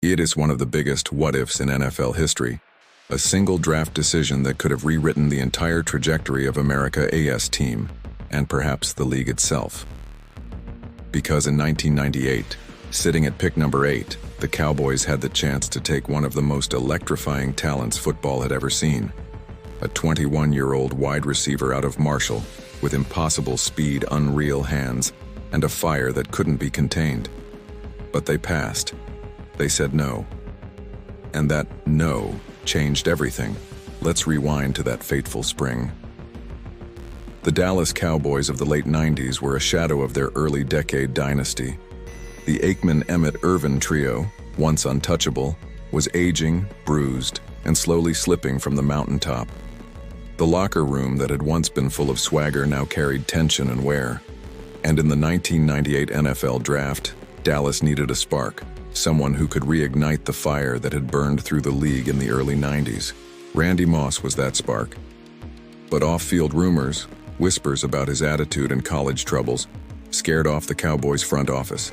It is one of the biggest what-ifs in NFL history, a single draft decision that could have rewritten the entire trajectory of America's team, and perhaps the league itself. Because in 1998, sitting at pick number 8, the Cowboys had the chance to take one of the most electrifying talents football had ever seen, a 21-year-old wide receiver out of Marshall with impossible speed, unreal hands, and a fire that couldn't be contained. But they passed. They said no. And that no changed everything. Let's rewind to that fateful spring. The Dallas Cowboys of the late 90s were a shadow of their early decade dynasty. The Aikman, Emmitt, Irvin trio, once untouchable, was aging, bruised, and slowly slipping from the mountaintop. The locker room that had once been full of swagger now carried tension and wear. And in the 1998 NFL Draft, Dallas needed a spark, someone who could reignite the fire that had burned through the league in the early 90s. Randy Moss was that spark. But off-field rumors, whispers about his attitude and college troubles, scared off the Cowboys' front office.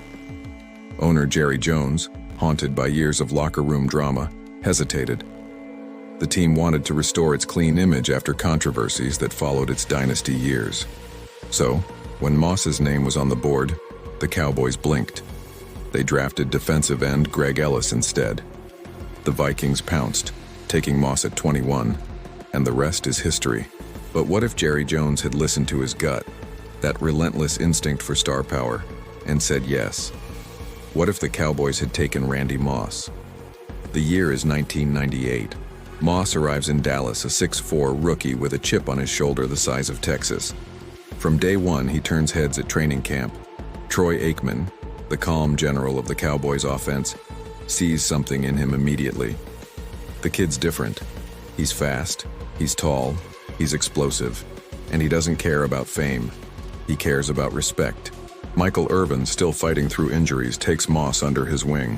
Owner Jerry Jones, haunted by years of locker room drama, hesitated. The team wanted to restore its clean image after controversies that followed its dynasty years. So, when Moss's name was on the board, the Cowboys blinked. They drafted defensive end Greg Ellis instead. The Vikings pounced, taking Moss at 21, and the rest is history. But what if Jerry Jones had listened to his gut, that relentless instinct for star power, and said yes? What if the Cowboys had taken Randy Moss? The year is 1998. Moss arrives in Dallas, a 6'4" rookie with a chip on his shoulder the size of Texas. From day one, he turns heads at training camp. Troy Aikman, the calm general of the Cowboys offense, sees something in him immediately. The kid's different. He's fast, he's tall, he's explosive, and he doesn't care about fame. He cares about respect. Michael Irvin, still fighting through injuries, takes Moss under his wing.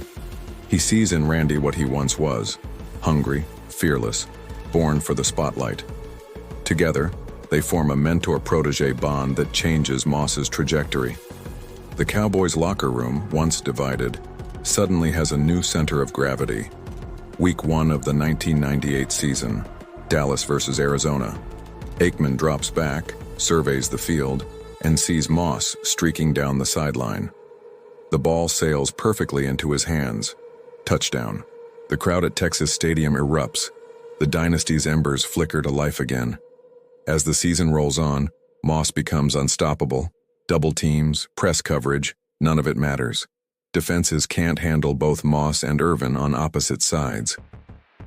He sees in Randy what he once was, hungry, fearless, born for the spotlight. Together, they form a mentor-protege bond that changes Moss's trajectory. The Cowboys' locker room, once divided, suddenly has a new center of gravity. Week 1 of the 1998 season, Dallas versus Arizona. Aikman drops back, surveys the field, and sees Moss streaking down the sideline. The ball sails perfectly into his hands. Touchdown. The crowd at Texas Stadium erupts. The dynasty's embers flicker to life again. As the season rolls on, Moss becomes unstoppable. Double teams, press coverage, none of it matters. Defenses can't handle both Moss and Irvin on opposite sides.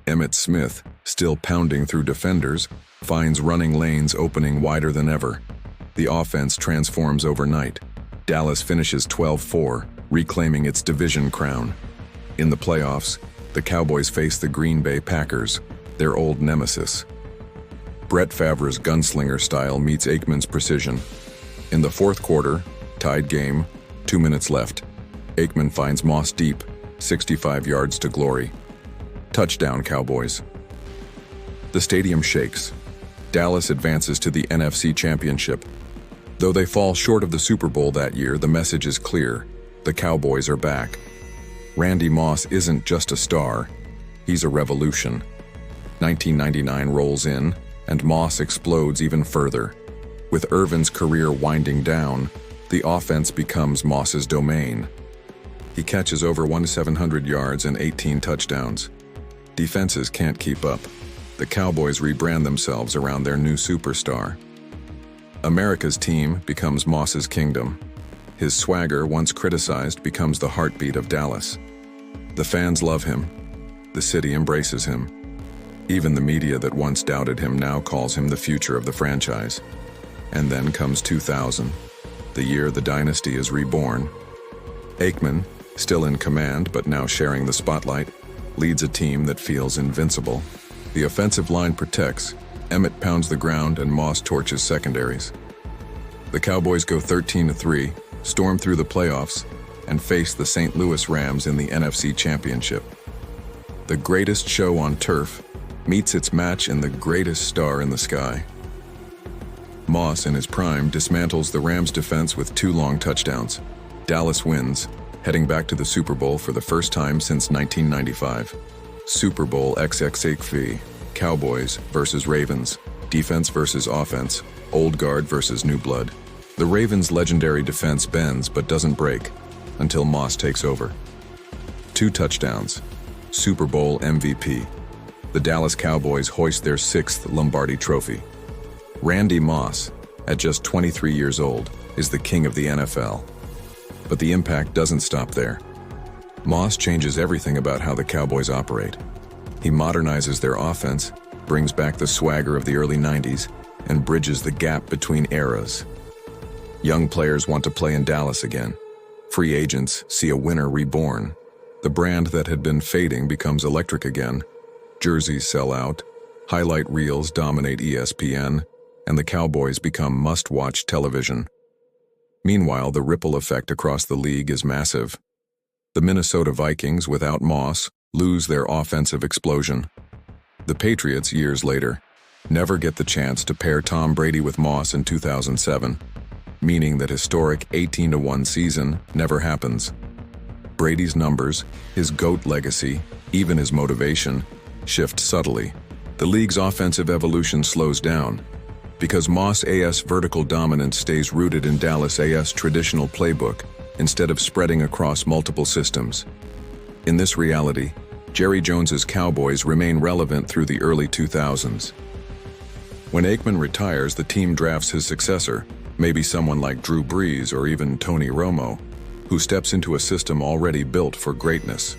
Emmitt Smith, still pounding through defenders, finds running lanes opening wider than ever. The offense transforms overnight. Dallas finishes 12-4, reclaiming its division crown. In the playoffs, the Cowboys face the Green Bay Packers, their old nemesis. Brett Favre's gunslinger style meets Aikman's precision. In the fourth quarter, tied game, 2 minutes left. Aikman finds Moss deep, 65 yards to glory. Touchdown, Cowboys. The stadium shakes. Dallas advances to the NFC Championship. Though they fall short of the Super Bowl that year, the message is clear. The Cowboys are back. Randy Moss isn't just a star, he's a revolution. 1999 rolls in, and Moss explodes even further. With Irvin's career winding down, the offense becomes Moss's domain. He catches over 700 yards and 18 touchdowns. Defenses can't keep up. The Cowboys rebrand themselves around their new superstar. America's team becomes Moss's kingdom. His swagger, once criticized, becomes the heartbeat of Dallas. The fans love him. The city embraces him. Even the media that once doubted him now calls him the future of the franchise. And then comes 2000, the year the dynasty is reborn. Aikman, still in command but now sharing the spotlight, leads a team that feels invincible. The offensive line protects, Emmitt pounds the ground, and Moss torches secondaries. The Cowboys go 13-3, storm through the playoffs, and face the St. Louis Rams in the NFC Championship. The greatest show on turf meets its match in the greatest star in the sky. Moss, in his prime, dismantles the Rams' defense with 2 long touchdowns. Dallas wins, heading back to the Super Bowl for the first time since 1995. Super Bowl XXXV, Cowboys versus Ravens, defense versus offense, old guard versus new blood. The Ravens' legendary defense bends but doesn't break until Moss takes over. 2 touchdowns, Super Bowl MVP. The Dallas Cowboys hoist their 6th Lombardi trophy. Randy Moss, at just 23 years old, is the king of the NFL. But the impact doesn't stop there. Moss changes everything about how the Cowboys operate. He modernizes their offense, brings back the swagger of the early 90s, and bridges the gap between eras. Young players want to play in Dallas again. Free agents see a winner reborn. The brand that had been fading becomes electric again. Jerseys sell out, highlight reels dominate ESPN, and the Cowboys become must-watch television. Meanwhile, the ripple effect across the league is massive. The Minnesota Vikings, without Moss, lose their offensive explosion. The Patriots, years later, never get the chance to pair Tom Brady with Moss in 2007, meaning that historic 18-1 season never happens. Brady's numbers, his GOAT legacy, even his motivation, shift subtly. The league's offensive evolution slows down, because Moss AS vertical dominance stays rooted in Dallas AS traditional playbook instead of spreading across multiple systems. In this reality, Jerry Jones's Cowboys remain relevant through the early 2000s. When Aikman retires, the team drafts his successor, maybe someone like Drew Brees or even Tony Romo, who steps into a system already built for greatness.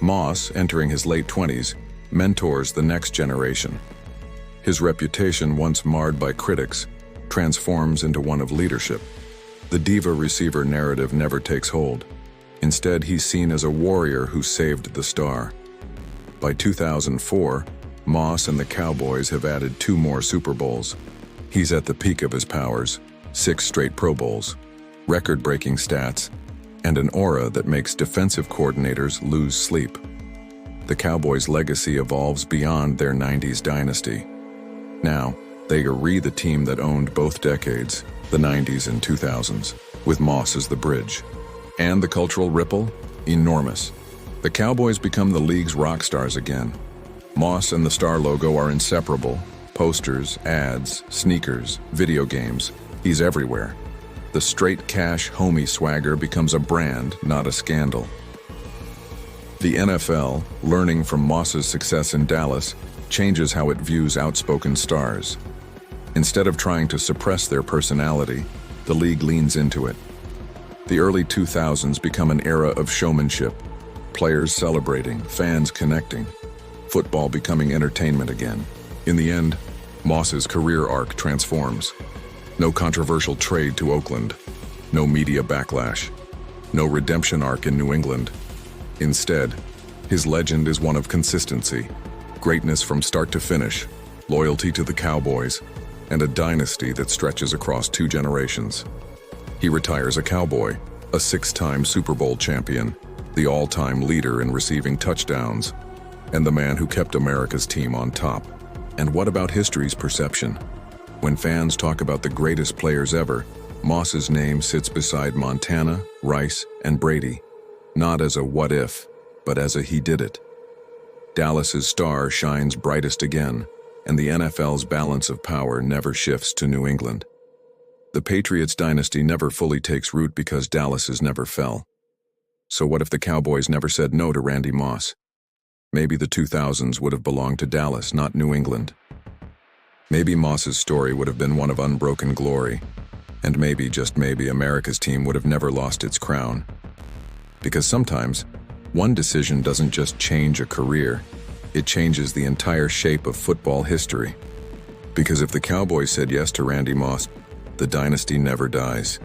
Moss, entering his late 20s, mentors the next generation. His reputation, once marred by critics, transforms into one of leadership. The diva receiver narrative never takes hold. Instead, he's seen as a warrior who saved the star. By 2004, Moss and the Cowboys have added 2 more Super Bowls. He's at the peak of his powers, 6 straight Pro Bowls, record-breaking stats, and an aura that makes defensive coordinators lose sleep. The Cowboys' legacy evolves beyond their 90s dynasty. Now, they are the team that owned both decades, the 90s and 2000s, with Moss as the bridge. And the cultural ripple? Enormous. The Cowboys become the league's rock stars again. Moss and the star logo are inseparable. Posters, ads, sneakers, video games. He's everywhere. The straight cash homie swagger becomes a brand, not a scandal. The NFL, learning from Moss's success in Dallas, changes how it views outspoken stars. Instead of trying to suppress their personality, the league leans into it. The early 2000s become an era of showmanship, players celebrating, fans connecting, football becoming entertainment again. In the end, Moss's career arc transforms. No controversial trade to Oakland, no media backlash, no redemption arc in New England. Instead, his legend is one of consistency, greatness from start to finish, loyalty to the Cowboys, and a dynasty that stretches across 2 generations. He retires a Cowboy, a 6-time Super Bowl champion, the all-time leader in receiving touchdowns, and the man who kept America's team on top. And what about history's perception? When fans talk about the greatest players ever, Moss's name sits beside Montana, Rice, and Brady, not as a what if, but as a he did it. Dallas's star shines brightest again, and the NFL's balance of power never shifts to New England. The Patriots dynasty never fully takes root because Dallas's never fell. So what if the Cowboys never said no to Randy Moss? Maybe the 2000s would have belonged to Dallas, not New England. Maybe Moss's story would have been one of unbroken glory, and maybe, just maybe, America's team would have never lost its crown. Because sometimes, one decision doesn't just change a career, it changes the entire shape of football history. Because if the Cowboys said yes to Randy Moss, the dynasty never dies.